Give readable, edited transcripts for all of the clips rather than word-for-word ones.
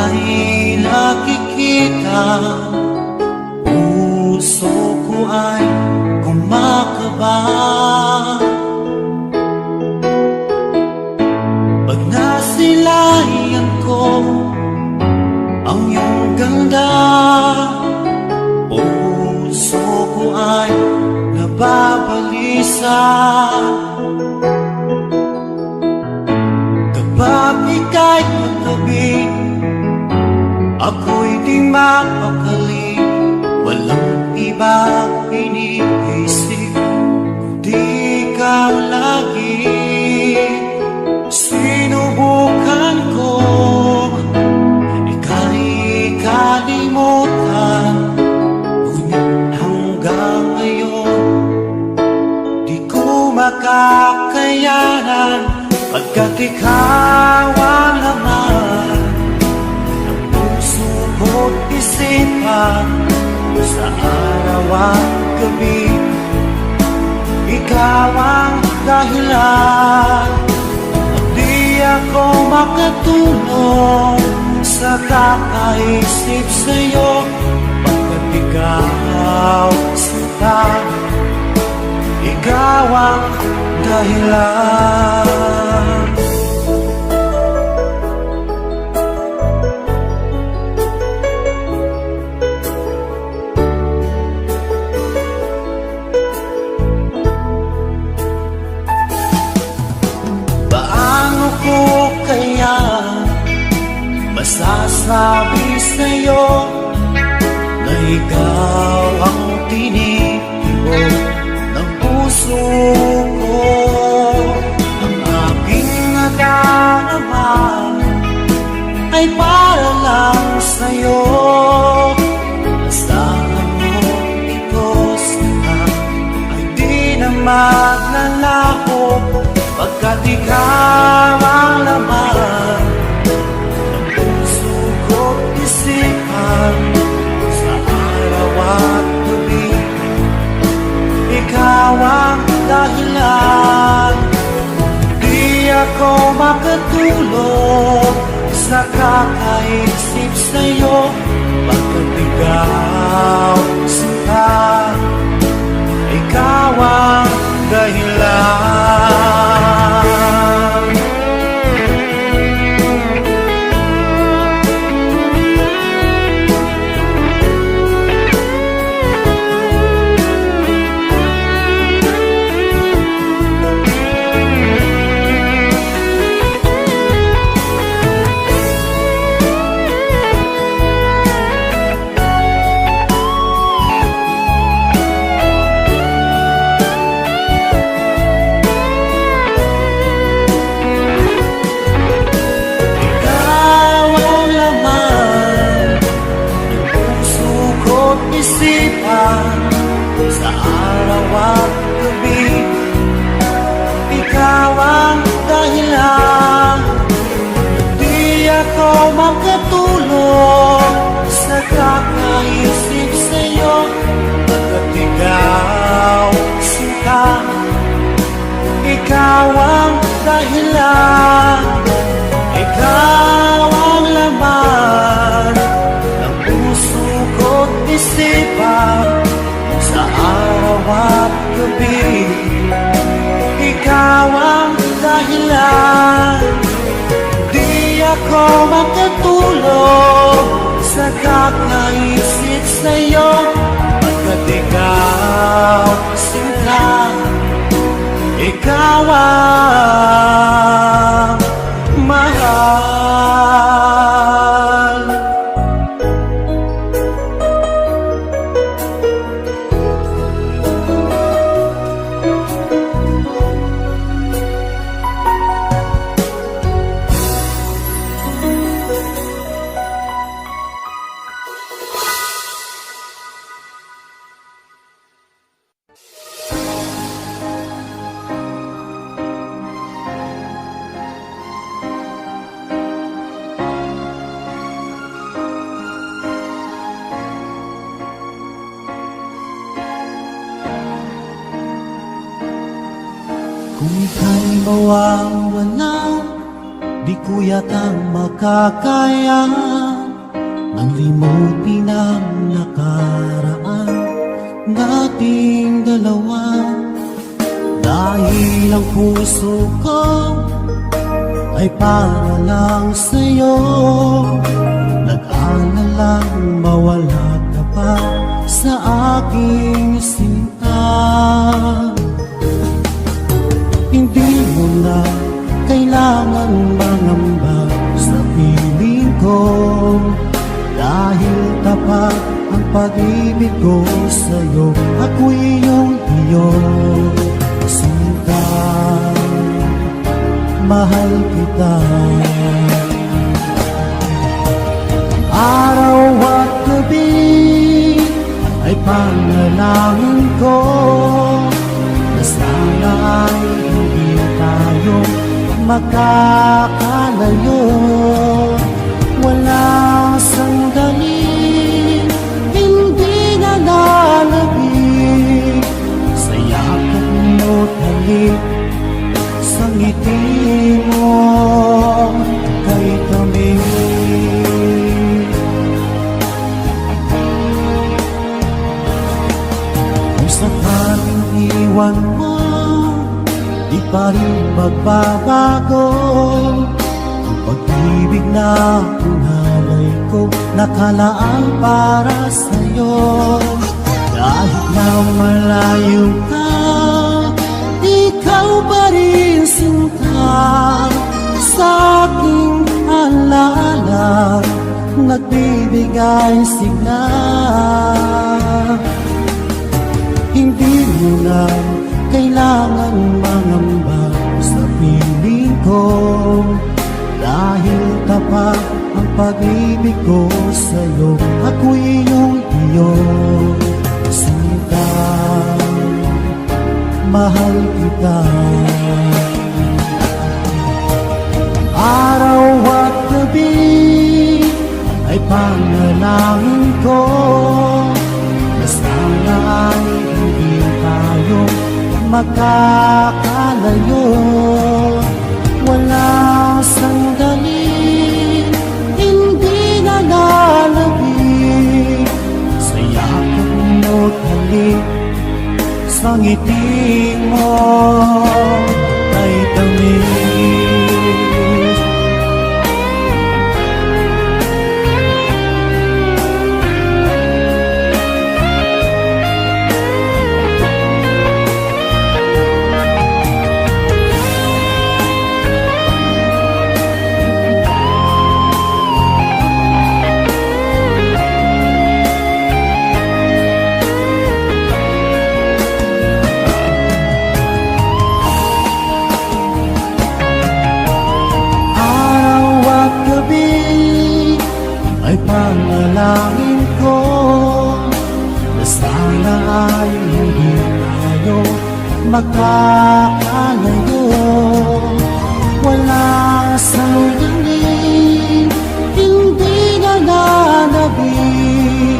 ika'y nakikita, puso ko ay kumakaba. Pag nasilayan ko ang iyong ganda, puso ko ay nababalisa. Kapag ika'y katabi, ako'y di mapakali. Walang iba iniisip, kundi ikaw lagi. Sinubukan ko ika'y kalimutan, ngunit hanggang ngayon di ko makakayanan, pagkat ikaw ang laman ng puso ko't isipan. Sa araw at gabi, ikaw ang dahilan. At di ako makatulog sa kakaisip sa'yo, pagkat ikaw sinta, ikaw ang dahilan. Masasabi sa'yo na ikaw ang tinitibok ng puso ko. Ang aking nadarama ay para lang sa'yo. Asahan mo ito sana ay di na maglalaho, pagkat ikaw ang laman sa araw at gabi. Ikaw ang dahilan. Di ako makatulog sa kakaisip sa'yo, pagkat ikaw sinta, ikaw ang dahilan. Sa araw at gabi, ikaw ang dahilan. Di ako makatulog sa kakaisip sa'yo, pagkat ikaw sinta, ikaw ang dahilan. Ikaw ang laman ng puso ko't isipan. Sa araw at gabi, ikaw ang dahilan. Di ako makatulog sa kakaisip sa'yo, pagkat ikaw sinta, ikaw ang mahal. Kung ika'y mawawala, di ko yata makakaya. nang limutin ang nakaraan nating dalawa. Dahil ang puso ko ay para lang sa'yo, nag-aalalang mawala ka pa sa aking sinta. Hindi mo na kailangan mangamba sa piling ko, dahil tapat ang pag-ibig ko sa'yo. Ako'y iyong sinta, mahal kita. Araw at gabi ay panalangin ko na sana ay hindi tayo makakalayo. Walang sandali hindi na lalabig sa yakap mo't halik, sa ngiti mo kay kami. Kung sakaling iwan mo, di pa rin magbabago ang pag-ibig na hinalay ko, nakalaan para sa'yo. Kahit na malayo ka, ikaw pa rin sinta, sa aking alaala nagbibigay sigla. Hindi mo na kailangan mangamba sa piling ko, dahil tapat ang pag-ibig ko sa'yo. Ako'y iyong sinta, mahal kita. Araw at gabi ay panalangin ko na sana ay hindi tayo makakalayo. Walang sandali hindi na lalabig sa yakap mo't halik, sa ngiti mo ay tamis. Ay panalangin ko na sana ay hindi tayo makakalayo. Wala sandali hindi na lalabig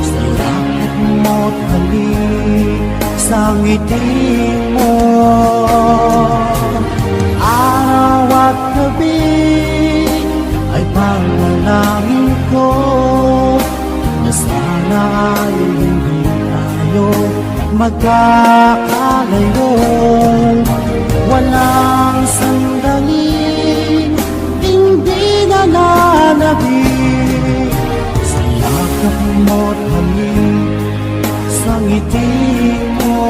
sa yakap mo't halik, sa ngiti mo. Araw at gabi ay panalangin ko na sana ay hindi tayo magkakalayo. Walang sandali hindi na lalabig sa yakap mo't halik, sa ngiti mo,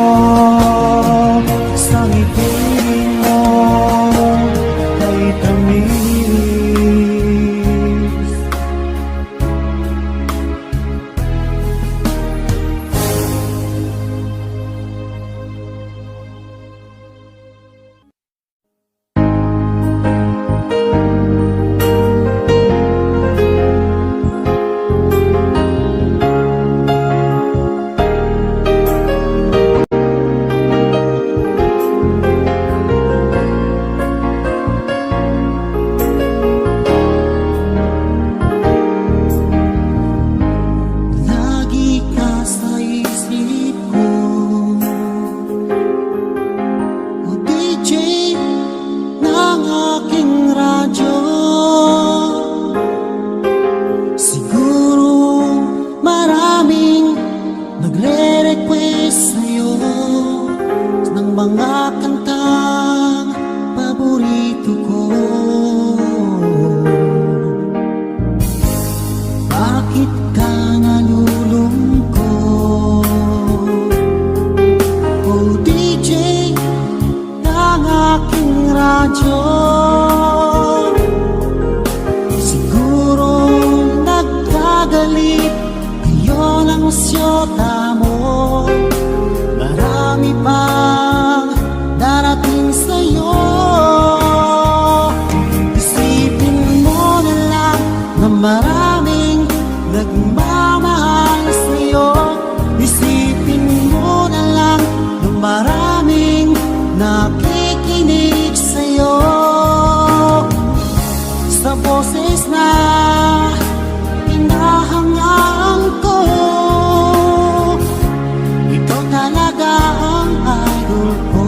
sa ngiti mo kay tamis. mga kantang paborito ko. Bakit ka nalulungkot? Oh DJ ng aking radyo, siguro nagkagalit ngayon ang syota mo. Marami pang darating sa'yo. Isipin mo na lang na maraming nagmamahal sa'yo. Isipin mo na lang na maraming nakikinig sa'yo. Sa boses na hinahangaan ko, ikaw talaga ang idol ko.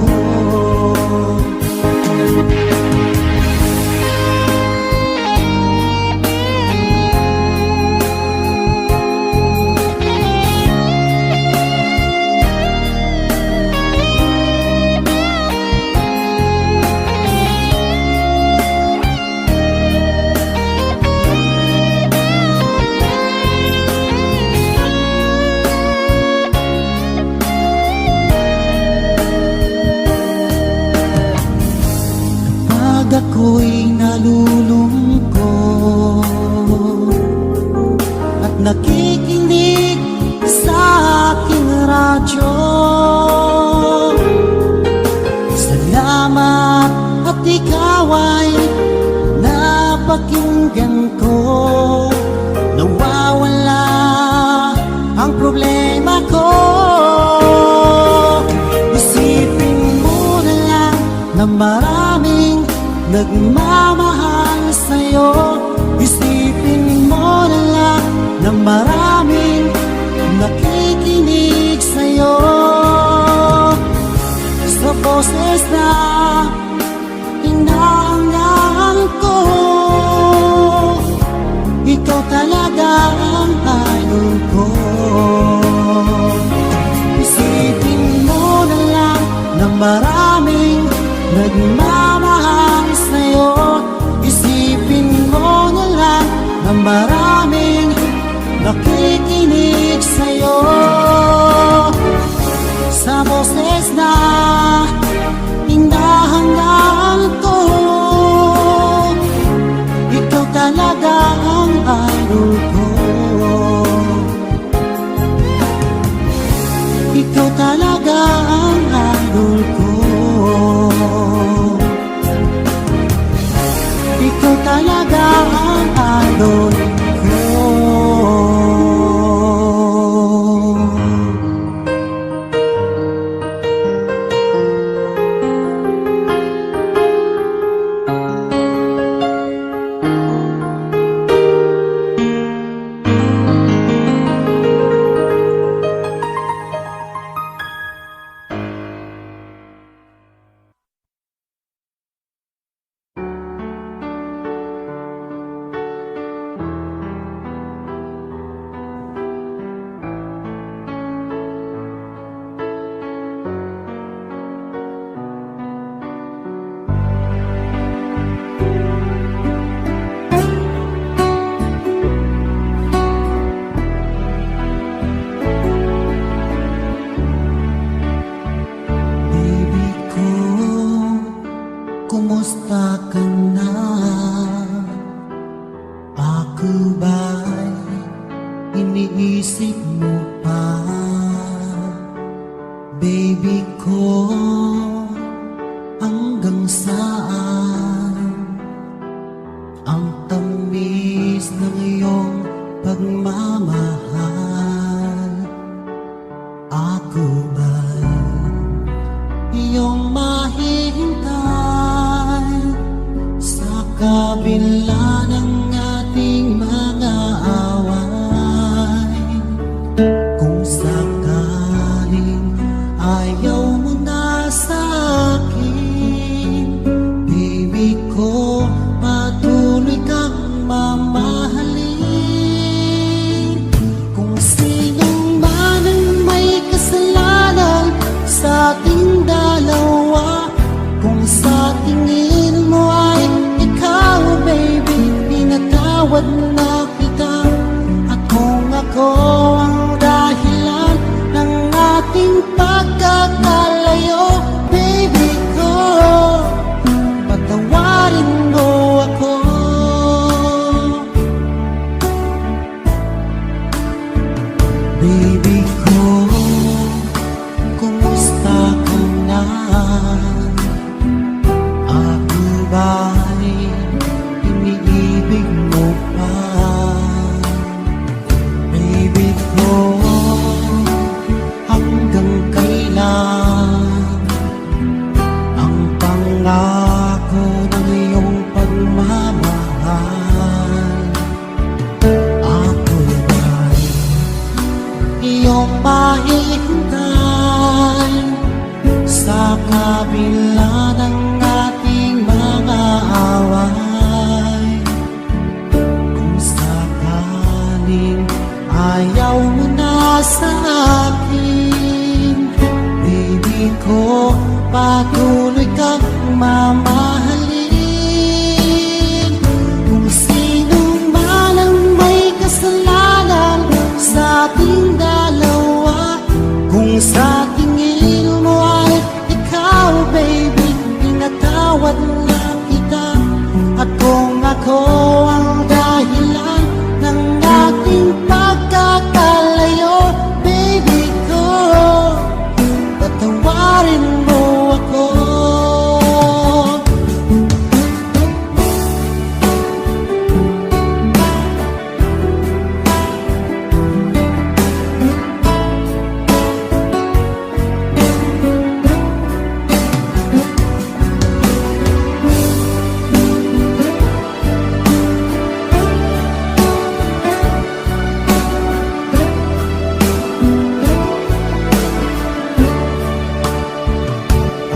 Pag ako'y nalulungkot at nakikinig sa aking radyo, salamat at ikaw ay napakinggan ko. Nawawala ang problema ko. Isipin mo na lang na maraming nagmamahal sa'yo. Isipin mo na lang na maraming nakikinig sa'yo. Sa boses na hinahangaan ko, ikaw talaga ang idol ko. Isipin mo na lang na maraming nagmamahal sa'yo. Isipin mo na lang na maraming nakikinig sa'yo. Sa boses na hinahangaan ko, ikaw talaga ang idol ko. Ikaw talaga ang idol ko. Ikaw talaga ang idol ko. Kumusta ka na? Ako ba'y iniisip mo pa? Baby ko, hanggang saan ang tamis ng iyong pagmamahal? Ako ba'y iyong mahihintay sa kabila ng ating mga away? Kung sakaling ayaw mo na sa akin, baby ko, patuloy kang mamahalin. Kung kabila ng ating mga away, kung sakaling ayaw mo na sa akin, baby ko, patuloy kang mamahalin. Kung sino man ang may kasalanan sa ating dalawa, kung sa tingin mo ay ikaw, baby, pinatawad na kita. At kung ako ang dahilan ng ating pagkakalayo, baby ko, patawarin mo ako.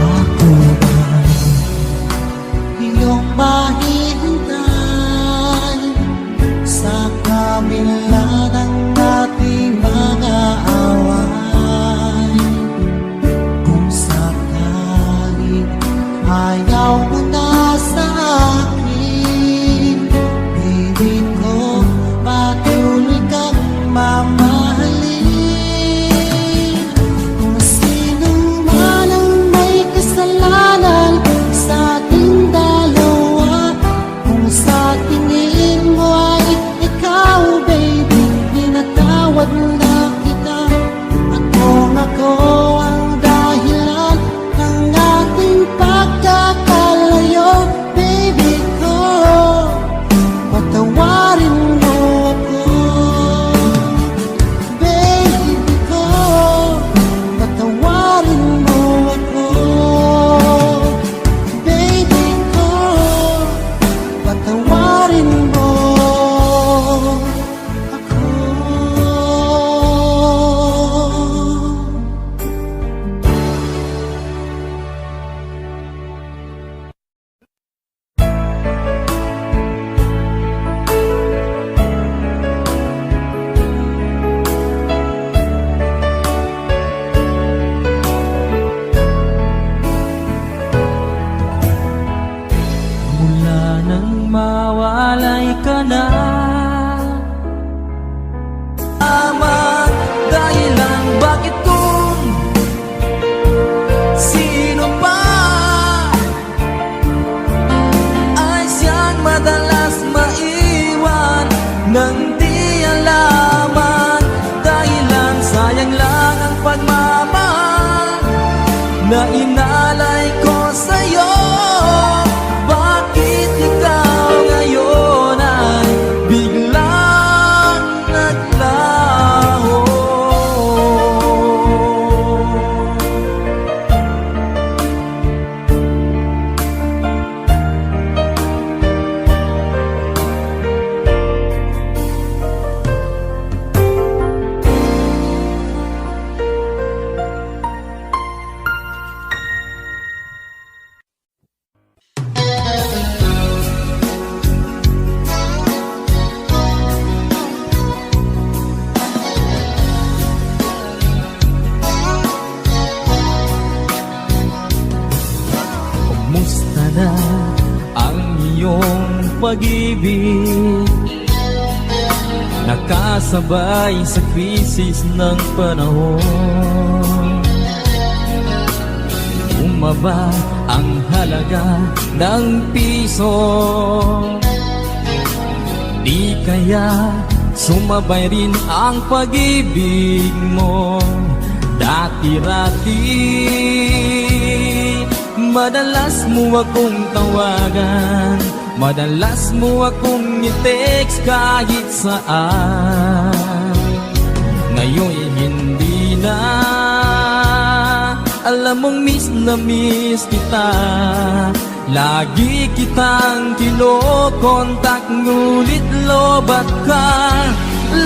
Ako ay iyong mahihintay sa kabila ng ating mga away. Kung sakaling ayaw mo na sa akin, baby ko, patuloy kang mamahalin. Kung sino man ang may kasalanan sa ating dalawa, kung sa tingin mo ay ikaw, baby, pinatawad na kita. At kung ako ang dahilan ng ating pagkakalayo, baby ko, patawarin mo ako. Baby ko, patawarin mo ako. Baby ko, patawarin mo ako. Mula nang mawalay ka na, dahilan bakit kung sino pa ay siyang madalas maiwan nang di alaman. Dahilan sayang lang ang pagmamahal na inalay ko sa'yo. Bakit ikaw ngayon ay biglang naglaho? Kumusta na ang iyong pag-ibig? Nakasabay sa krisis ng panahon. Bumaba ang halaga ng piso. Di kaya sumabay rin ang pag-ibig mo? Dati-rati madalas mo akong tawagan, madalas mo akong i-text kahit saan. Ngayon hindi na, alam mong miss na miss kita. Lagi kitang kinokontak, ngunit lobat ka.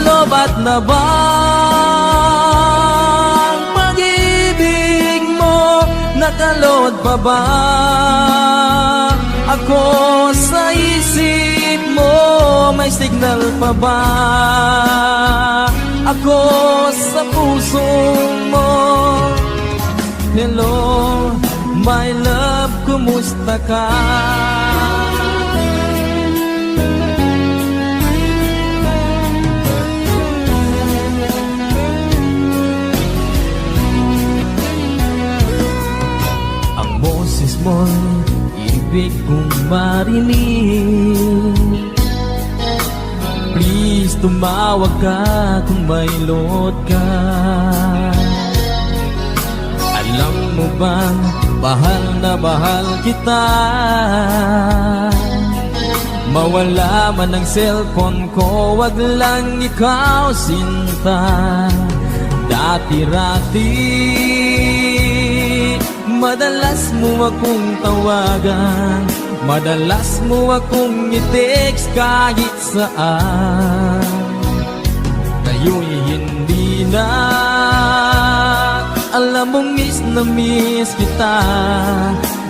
Lobat na ba ang pag-ibig mo? Nakalo Nakalod pa ba ako sa isip mo? May signal pa ba ako sa puso mo? Hello, my love, kumusta ka? Ang boses mo'y ibig kong marinig. Please, tumawag ka kung may load ka. Alam mo bang bahal na bahal kita? Mawala man ang cellphone ko, wag lang ikaw sinta. Dati-rati madalas mo akong tawagan, madalas mo akong i-text kahit saan. Ngayon'y hindi na. Alam mo miss na miss kita.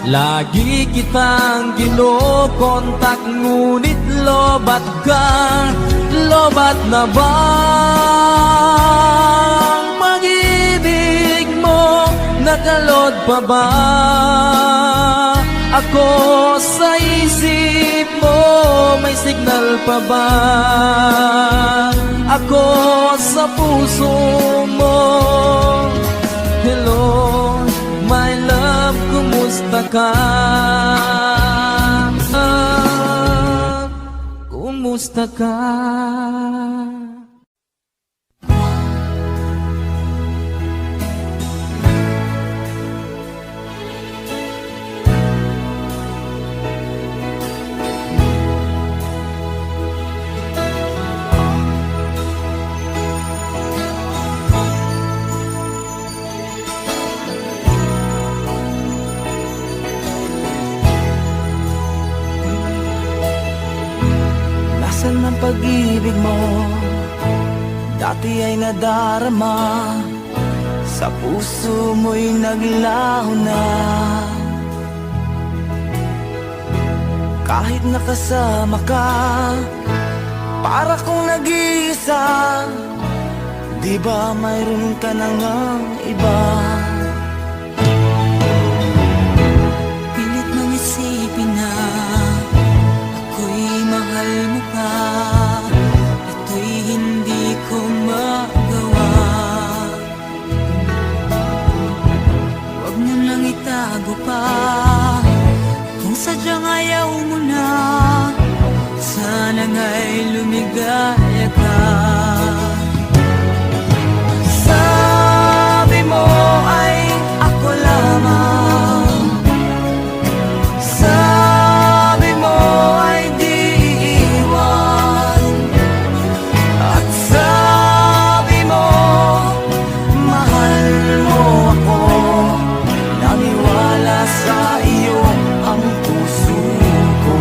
Lagi kitang kinokontak, ngunit lobat ka. Lobat na bang mag-ibig mo? Nakalod pa ba ako sa isip mo? May signal pa ba ako sa puso mo? Hello, my love, kumusta ka? Kumusta ka? Nasaan ang pag-ibig mo? Dati ay nadarama, sa puso mo'y naglaho na. Kahit nakasama ka, para kong nag-iisa. Di ba mayroon ka na ngang iba? Pilit nang isipin na ako'y mahal mo pa. Ito'y hindi ko magawa. Huwag mo nang itago pa. Kung sadyang ayaw mo na, sana nga'y lumigaya ka. Sabi mo ay ako lamang. Sabi mo ay di iiwan. At sabi mo, mahal mo ako. Naniwala sa iyo ang puso ko.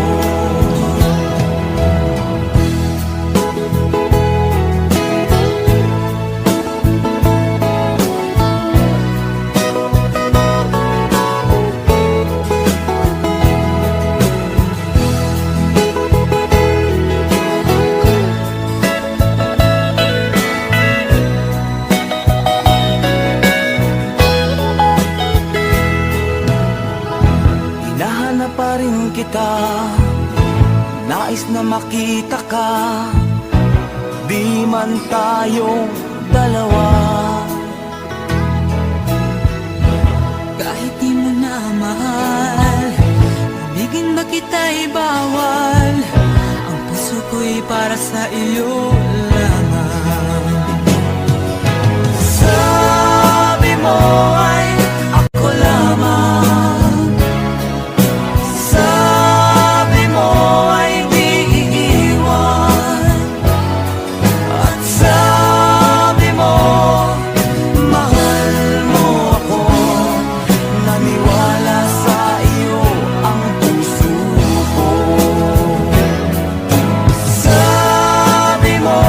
Hinahanap pa rin kita, nais na makita ka. Di man tayong dalawa. Kahit di mo na mahal, ibigin ba kita'y bawal. Ang puso ko'y para sa iyo lamang. Sabi mo ay ako lamang. Sabi mo ay di iiwan. At sabi mo, mahal mo ako. Naniwala sa iyo ang puso ko. Sabi mo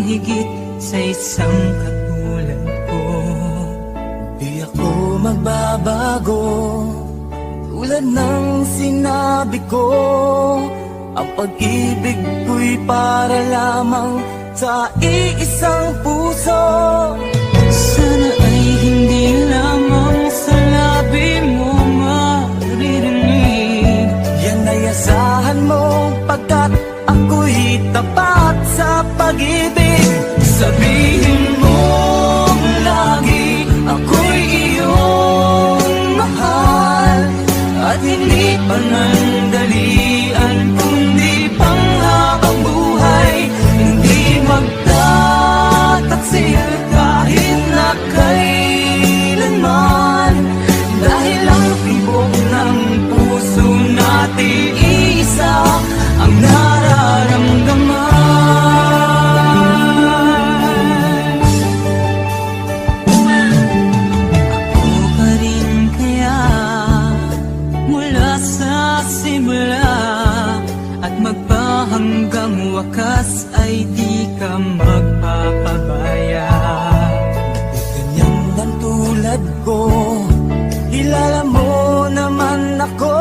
higit sa isang katulad ko. Di ako magbabago, tulad ng sinabi ko. Ang pag-ibig ko'y para lamang sa iisang puso. Sana ay hindi lamang sa labi mo maririnig. Yan ay asahan mo, pagkat ako'y tapat sa pag-ibig. Sabihin mo lagi, ako'y iyong mahal, at hindi panandalian kundi panghabang buhay. Hindi magtataksil kahit na kailanman, dahil ang tibok ng puso natin isa ang nararamdaman. Ako pa rin kaya mula sa simula, at magpahanggang wakas ay di ka magpapabaya. Ganyan lang tulad ko, kilala mo naman ako.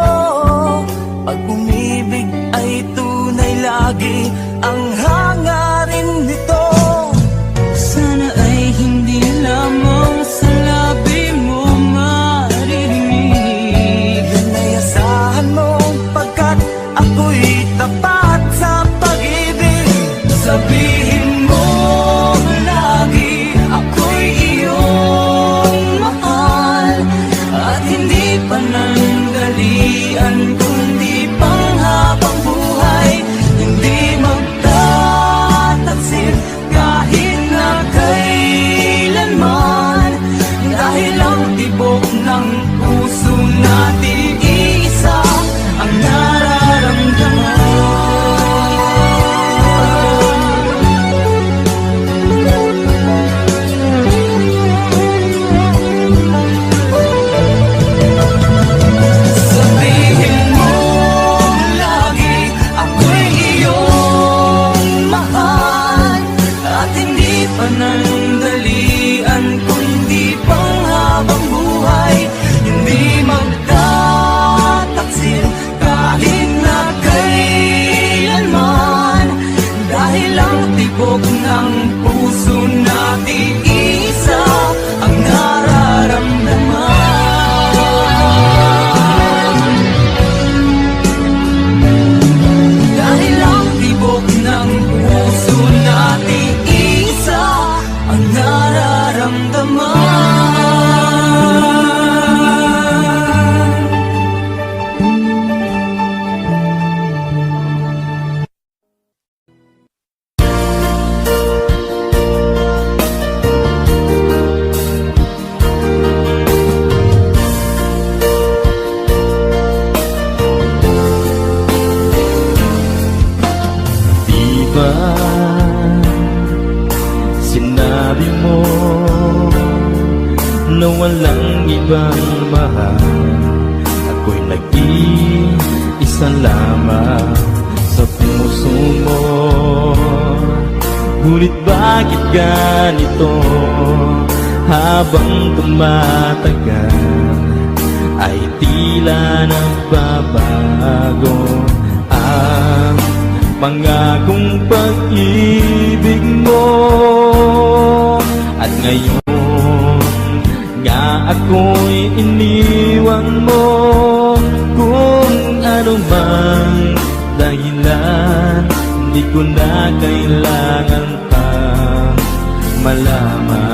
Pag umibig ay tunay lagi ang hangarin nito. Sana ay hindi lamang sa labi mo maririnig. Yan ay asahan mo, pagkat ako'y tapat sa pag-ibig. Sabihin mo lagi, ako'y iyong mahal, at hindi panandalian kundi panghabang buhay. Hindi magtataksil kahit na kailanman, dahil ang tibok ng puso natin isa ang nararamdaman. Sabihin mo lagi, ako'y iyong mahal, at hindi panandalian kundi panghabang buhay. Hindi magtataksil kahit na kailanman, dahil ang tibok ng puso natin isa ang nararamdaman. Dahil ang tibok ng puso natin isa ang nararamdaman. Di ba sinabi mo na walang ibang mahal? Ako'y nag-iisa lamang sa puso mo. Ngunit bakit ganito? Habang tumatagal ay tila nagbabago ang pangakong pag-ibig mo. At ngayon nga ako'y iniwan mo. Kung ano mang dahilan, di ko na kailangan pang malaman.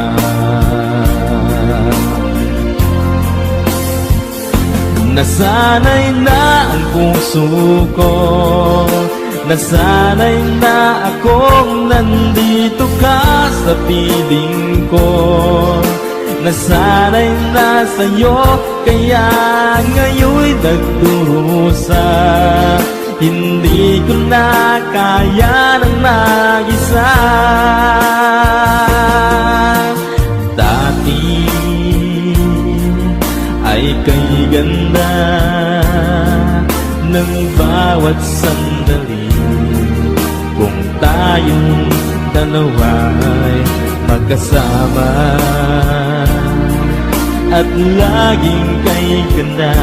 Nasanay na ang puso ko, nasanay na akong nandito ka sa piling ko. Nasanay na sa'yo, kaya ngayon'y nagdurusa. Hindi ko na kaya ng mag-isa. Dati ay kay ganda ng bawat sandali. Kung tayong dalawa nawa'y magkasama at laging kay ganda.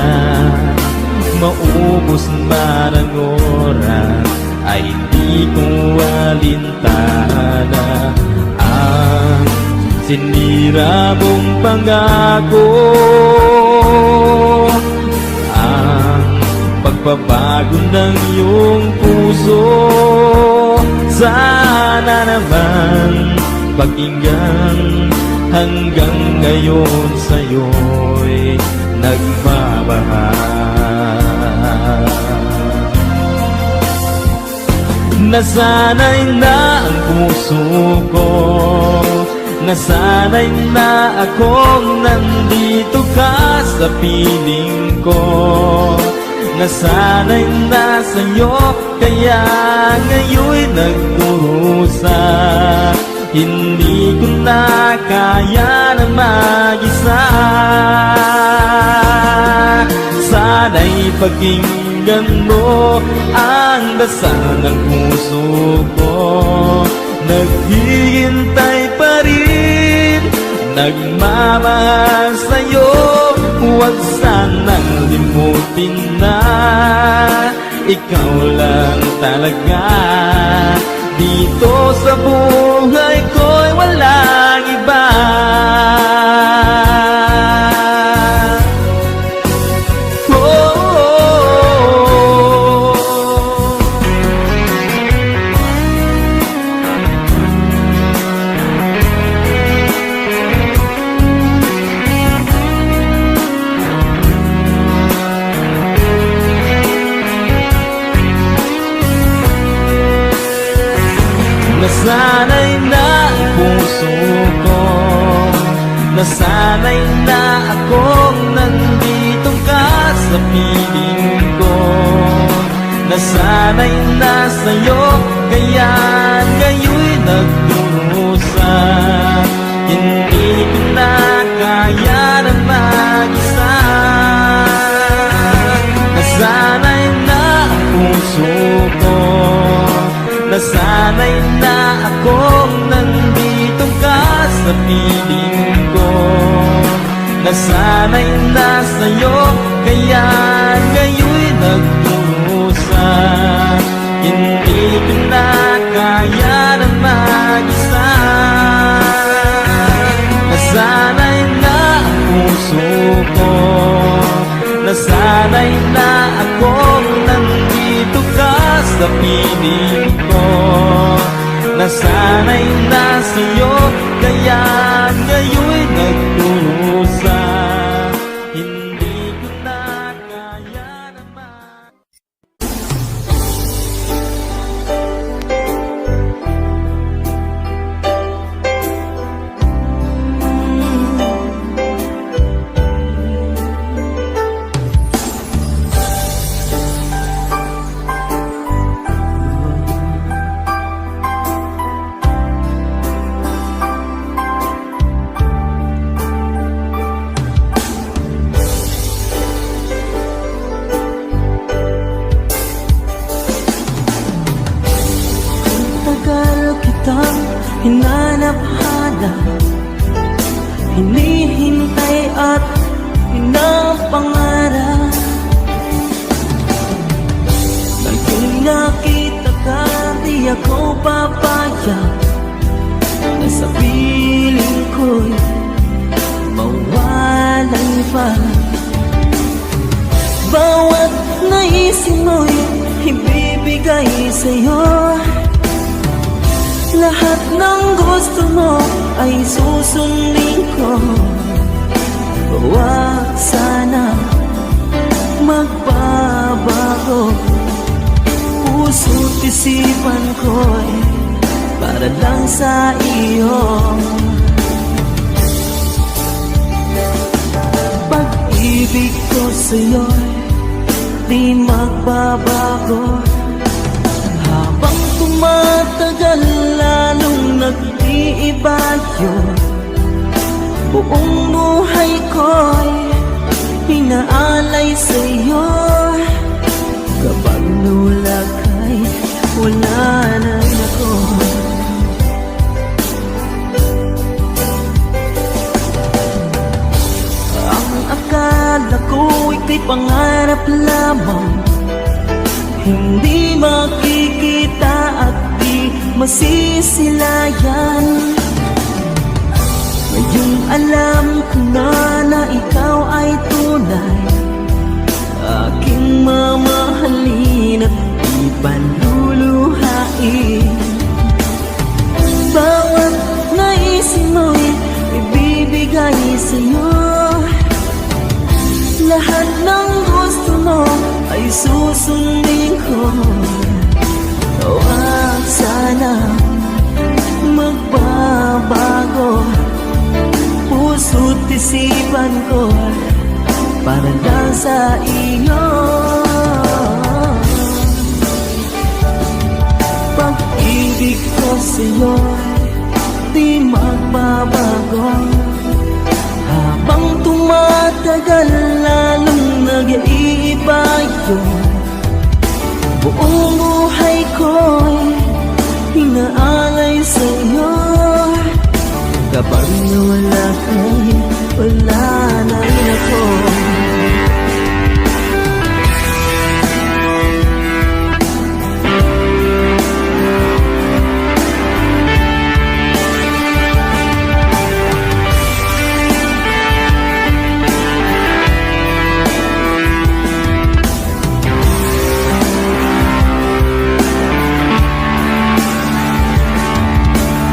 Maubos man ang oras ay di ko alintana ang sinira mong pangako, ang pagbabago ng iyong puso. Sana naman pakinggan, hanggang ngayon sa'yo'y nagmamahal. Nasanay na ang puso ko, nasanay na akong nandito ka sa piling ko. Nasanay na sa'yo, kaya ngayon'y nagdurusa. Hindi ko na kaya na mag-isa. Sana'y pakinggan mo ang dasal ng puso ko. Naghihintay pa rin, nagmamahal sa'yo. Huwag sanang limutin na ikaw lang talaga. Dito sa buhay ko'y walang iba. Nasanay na ang puso ko, nasanay na akong nandito ka sa piling ko. Nasanay na sa'yo, kaya ngayon'y nagdurusa. Hindi ko na kaya na mag-isa. Nasanay na ang puso ko, nasanay na akong nandito ka sa piling ko. Nasanay na sa'yo, kaya ngayon'y nagdurusa. Hindi ko na kaya na mag-isa. Nasanay na ang puso ko, nasanay na akong nandito ka sa piling ko. Nasanay na sa'yo, kaya ngayon'y nagdurusa. Hindi ko na kaya naman. Hinanap-hanap, hinihintay at pinapangarap. Ngayong nakita ka, di ako papayag na sa piling ko'y mawalan pa. Bawat naisip mo'y ibibigay sa'yo. Lahat ng gusto mo ay susundin ko. Huwag sana magbabago. Puso't isipan ko'y para lang sa iyo. Pag-ibig ko sa'yo'y di magbabago. Habang tumatagal, lalong nag-iiba yun. Buong buhay ko'y pinaalay sa'yo. Kapag nawala ka'y wala na ako. pangarap lamang, hindi makikita at di masisilayan. Ngayong alam ko na ikaw ay tunay, aking mamahalin at ipanluluhain. Bawat naisin mo'y ibibigay sa'yo, lahat ng gusto mo ay susundin ko. Huwag sana magbabago, puso't isipan ko para lang sa iyo. Pag-ibig ko sa'yo di magbabago, habang tumatagal lalong nag-iiba yun. Buong buhay ko'y inaalay sa'yo, kapag nawala ka'y wala na rin ako.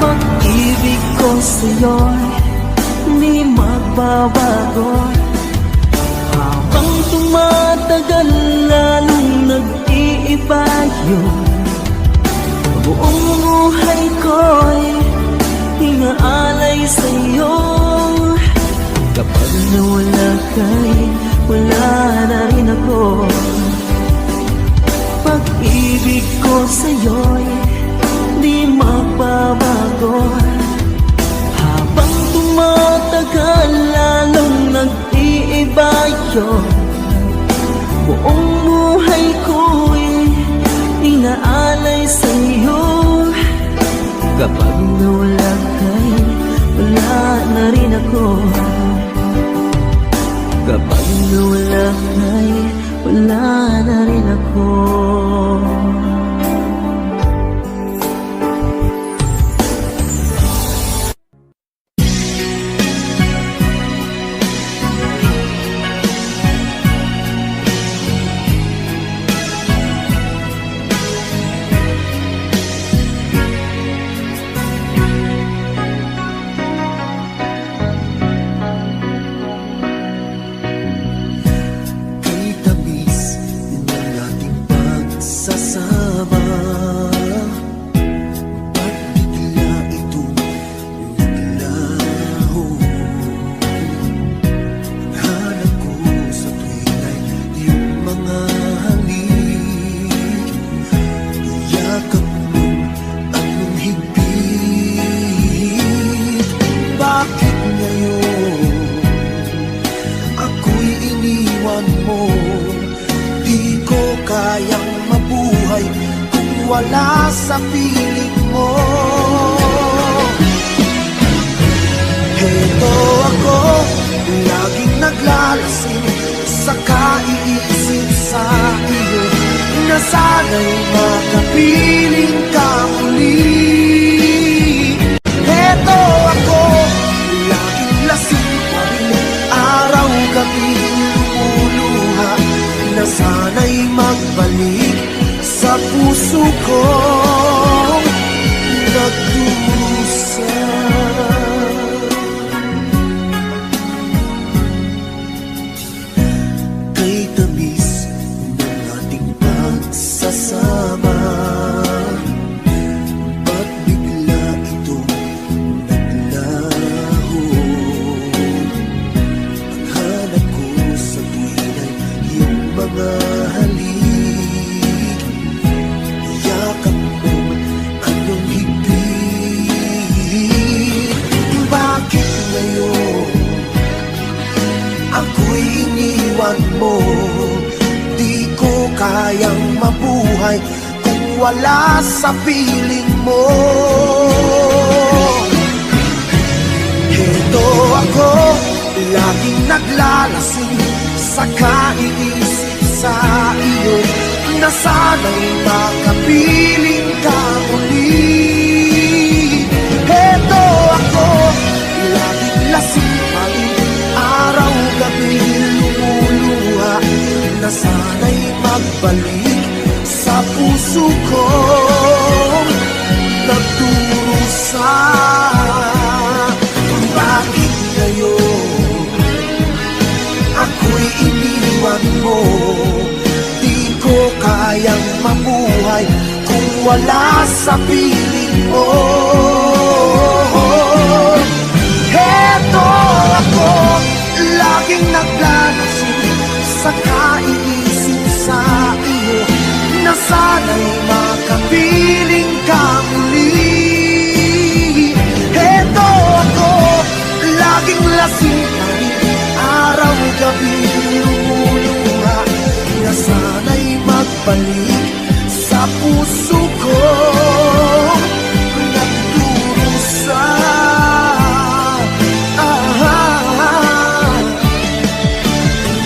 Pag-ibig ko sa'yo'y di magbabago, habang tumatagal lalong nag-iiba yun. Buong buhay ko'y inaalay sa'yo, kapag nawala ka'y wala na rin ako. Pag-ibig ko sa'yo'y di magbabago, habang tumatagal lalong nag-iiba yun. Buong buhay ko'y inaalay sa'yo, kapag nawala ka'y wala na rin ako. Kapag nawala ka'y wala na rin ako. Wala sa piling mo. Heto ako, laging naglalasing sa kaiisip sa iyo, na sana'y makapiling ka muli. Heto ako, laging lasing pa rin, araw-gabi lumuluha, na sana'y magbalik sa puso ko nagdusa. Kay tamis ng ating pagsasama, ba't bigla itong naglaho? Ang hanap ko sa tuwin ay iyong mga halik, ako'y iniwan mo. Di ko kayang mabuhay kung wala sa piling mo. Heto ako, laging naglalasing sa kaiisip sana'y makapiling ka muli. Heto ako, laging lasing, maging araw-gabi lumuluha, na sana'y magbalik sa puso ko nagdurusa. Bakit ngayon ako'y iniwan mo? Di ko kayang mabuhay kung wala sa piling mo. Heto ako, laging naglalasing sa kaiisip sa iyo, na sana'y makapiling ka muli. Heto ako, laging lasing pa rin, araw-gabi lumuluha, na sana'y magbalik sa puso ko nagdurusa.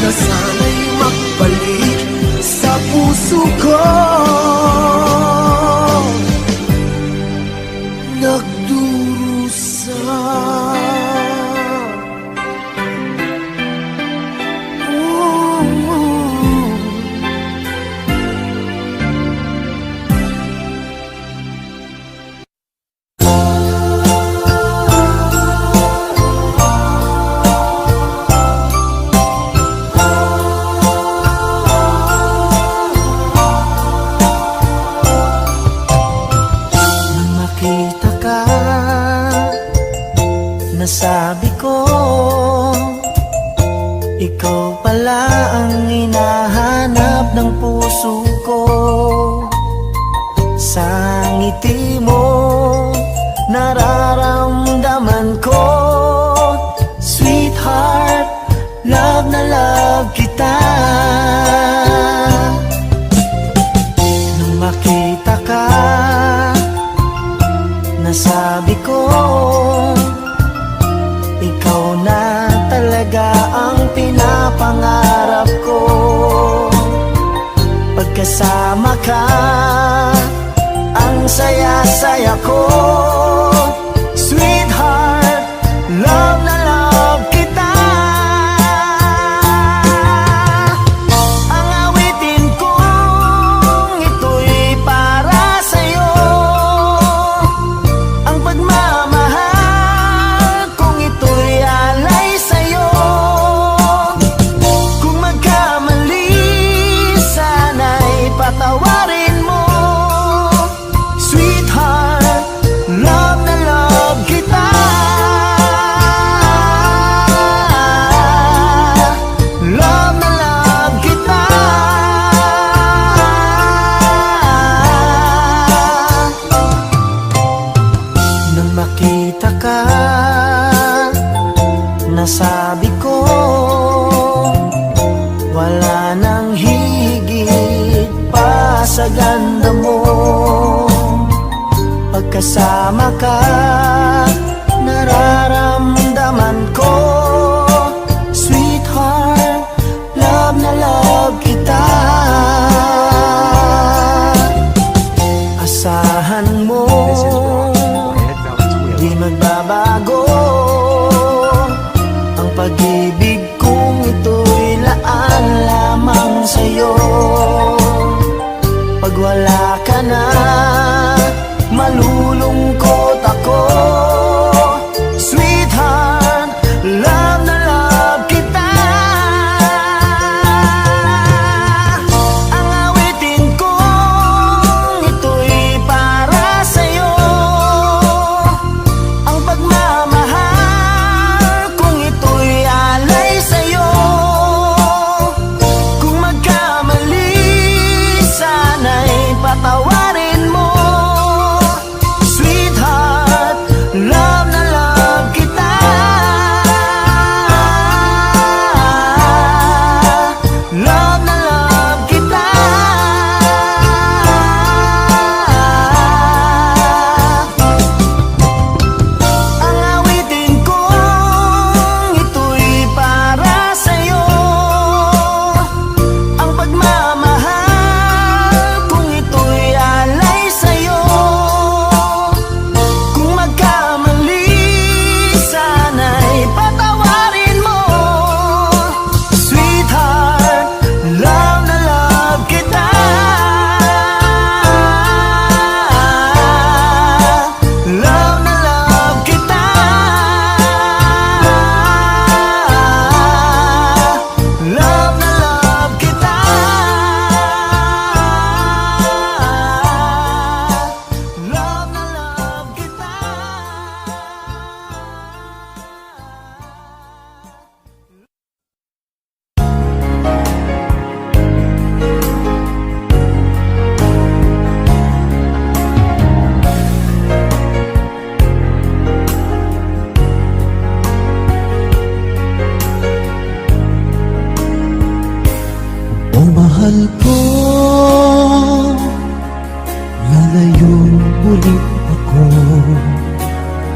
Na sana'y magbalik sa puso ko nagdurusa. Nasabi ko, ikaw pala ang hinahanap ng puso ko. Sa ngiti mo, nararamdaman ko, sweetheart, love na love kita. Nung makita ka, nasabi ko, ikaw na talaga ang pinapangarap ko. Pagkasama ka, ang saya-saya ko. Sweetheart, love na love kita. Ang awitin kong ito'y para sa'yo, ang pagmamahal patawarin mo. Sweetheart, love na love kita. Love na love kita. Nang makita ka, nasabi ko, wala nang higit pa sa ganda mo. Pagkasama ka, nararamdaman ko, sweetheart, love na love kita. Asahan mo, di magbabago ang pag-ibig kong ito'y laan lamang sa'yo. Pag wala ka na, malulungkot ako. Sweetheart, love na love kita. Ang awitin kong ito'y para sa'yo, ang pagmamahal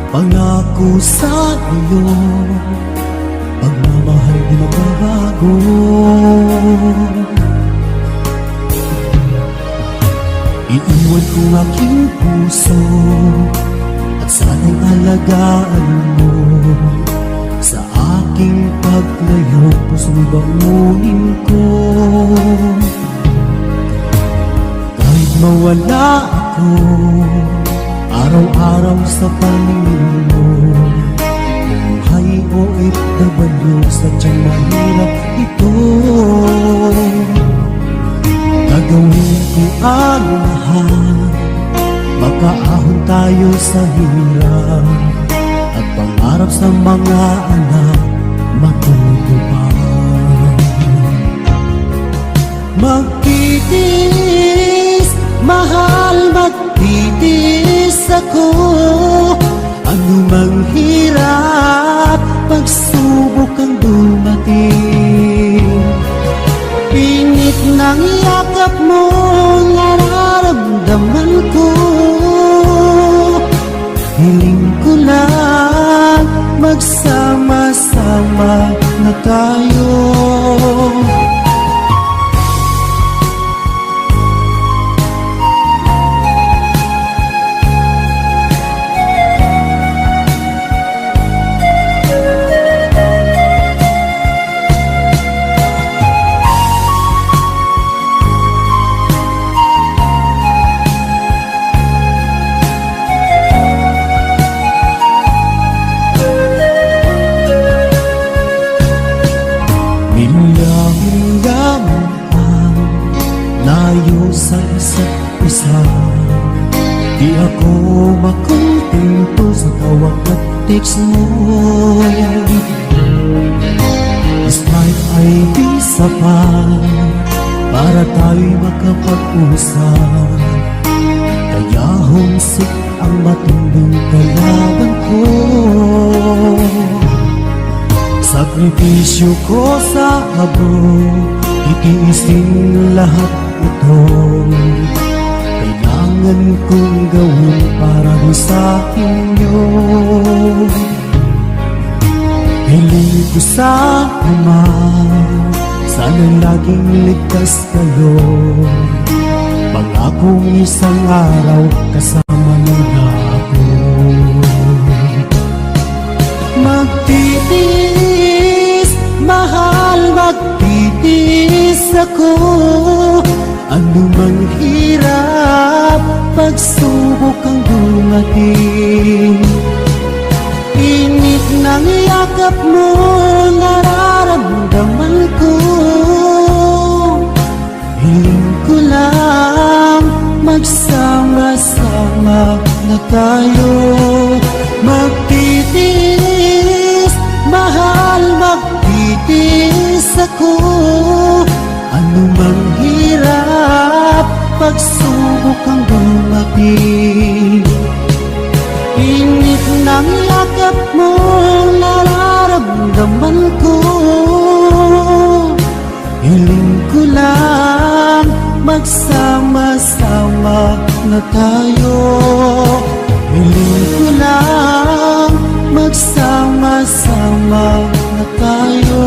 Pangako sa iyo, pagmamahal di magbabago. Iiwan ko aking puso at sana'y alagaan mo. Sa aking paglayo, puso'y bangunin ko. Kahit mawala ako, araw-araw sa paningin mo. Buhay o OFW, sadyang mahirap ito. Gagawin ko ang lahat, makaahon tayo sa hirap, at pangarap sa mga anak matutupad. Magtitiis, mahal, magtitiis ako. Ano mang hirap, pagsubok ang dumating. Pinit ng yakap mo, nararamdaman ko. Hiling ko lang, magsama-sama na tayo. Layo sa isa't isa, di ako makontento sa tawag at text mo. Despite ay di sapat para tayo'y makapag-usap, kaya homesick ang matinding kalaban ko. Sakripisyo ko sa abroad, itiisin lahat ito. Kailangan kong gawin para rin sa inyo. Hiling ko sa Ama, sana'y laging ligtas kayo. Pangakong isang araw kasama nila ako. Magtitiis, mahal, magtitiis ako. Ano mang hirap, pagsubok ang dumating. Init ng yakap mo, nararamdaman ko. Hiling ko lang, magsama-sama na tayo. Magtitiis, mahal, magtitiis ako. Ano mang hirap, pagsubok ang dumating. Init ng yakap mo, nararamdaman ko. Hiling ko lang, magsama-sama na tayo. Hiling ko lang, magsama-sama na tayo.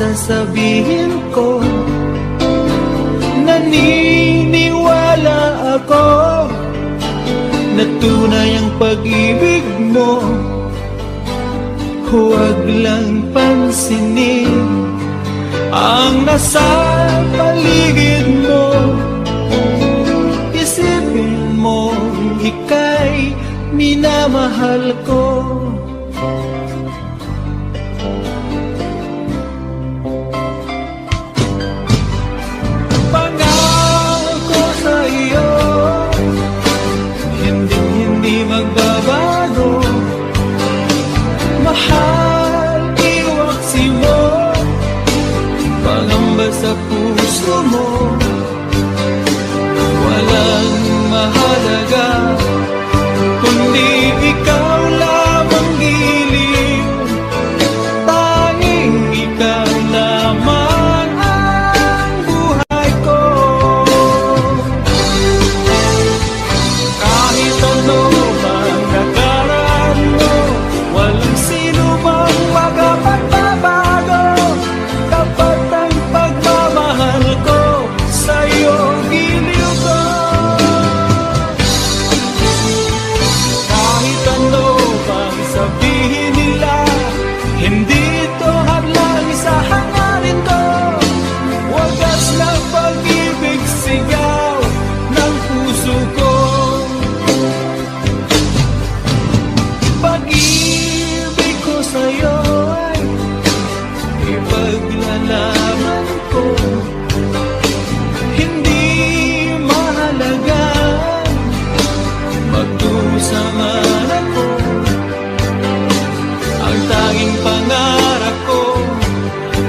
sasabihin ko. Naniniwala ako na tunay ang pag-ibig mo. Huwag lang pansinin ang nasa paligid mo. Isipin mo, ika'y minamahal ko. Pangako sa iyo, hindi magbabago. Mahal, iwaksi mo, pangamba sa puso mo. Walang mahalaga, kundi ikaw lamang giliw. Tanging ikaw lamang ang buhay ko. Kahit ano man nakaraan mo, walang sino mang makapagbabago. Tapat ang pagmamahal ko, sa'yo giliw ko. Kahit ano pang sabihin nila, hindi ito hadlang sa hangarin ko. Wagas na pag-ibig sigaw ng puso ko. Pag-ibig ko sa'yo ay ipaglalaban ko. Hindi mahalaga magdusa man ako. Ang tanging pangarap ko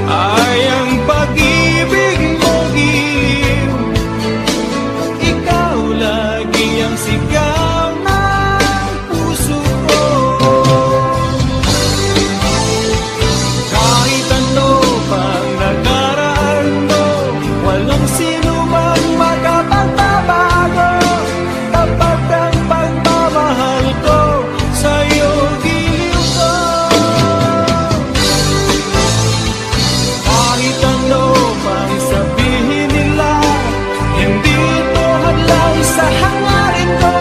ay ang pag-ibig mo giliw. Ikaw lagi ang sigaw ng puso ko. Kahit ano pang nakaraan mo, walang sino mang makapagbabago. Tapat ang pagmamahal ko, sa'yo giliw ko. Kahit ano pang sabihin nila, hindi ito hadlang sa hangarin ko.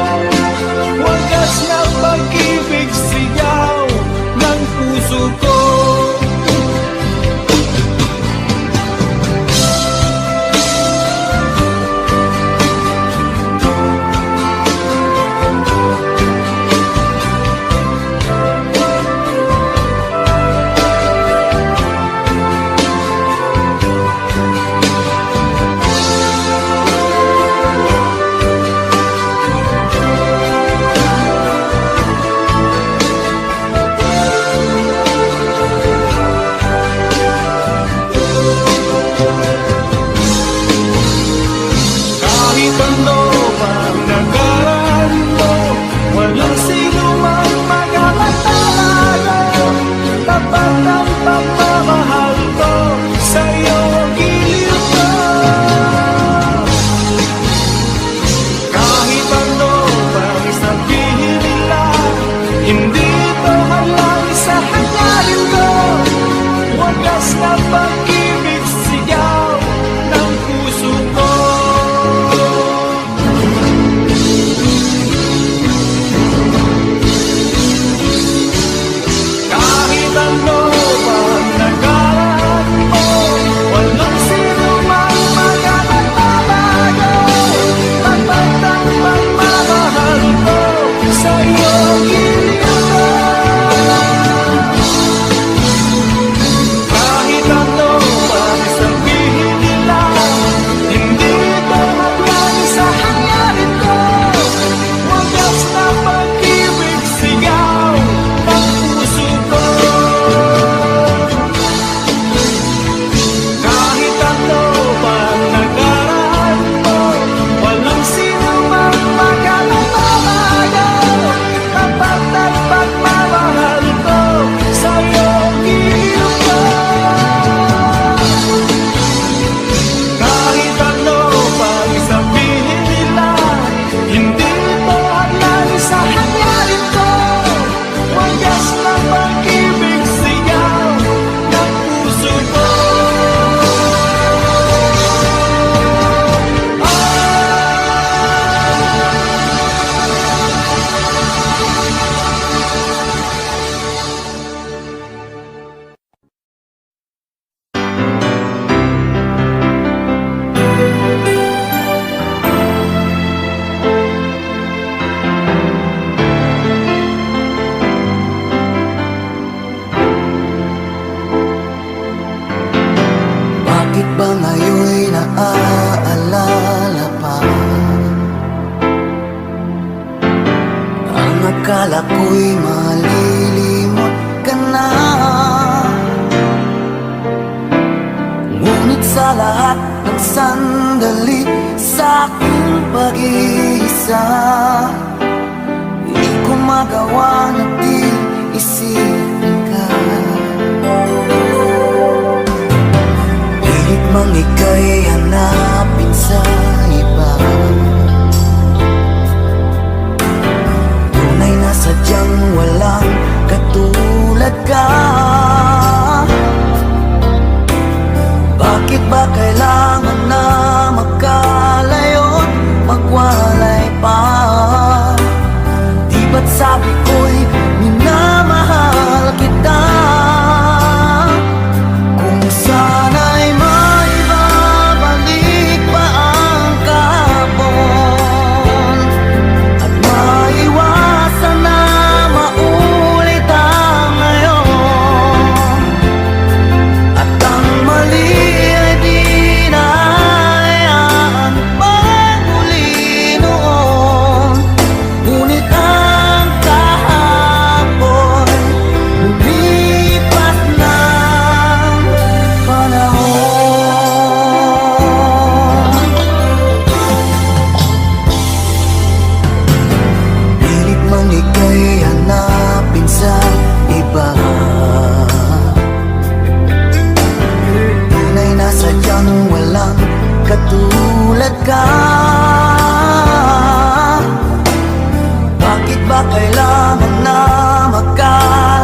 akala ko'y malilimot ka na. Ngunit sa lahat ng sandali sa aking pag-iisa, di ko magawa na di isipin ka. Pilit mang ika'y hanapin sa iba, tunay na sadyang walang katulad ka. Bakit ba kailangan na magkalayo't magwalay pa? Di ba't sabi ko'y minamahal kita? Kung sana'y maibabalik pa ang kahapon, at maiwasan na maulit ang ngayon, at ang mali ay di na hayaan magmuli noon. Ngunit ang kahapon lumipas ng panahon. Pilit mang ika'y hanapin sa iba, tunay na sadyang walang katulad ka. Bakit ba kailangan na magkalayo't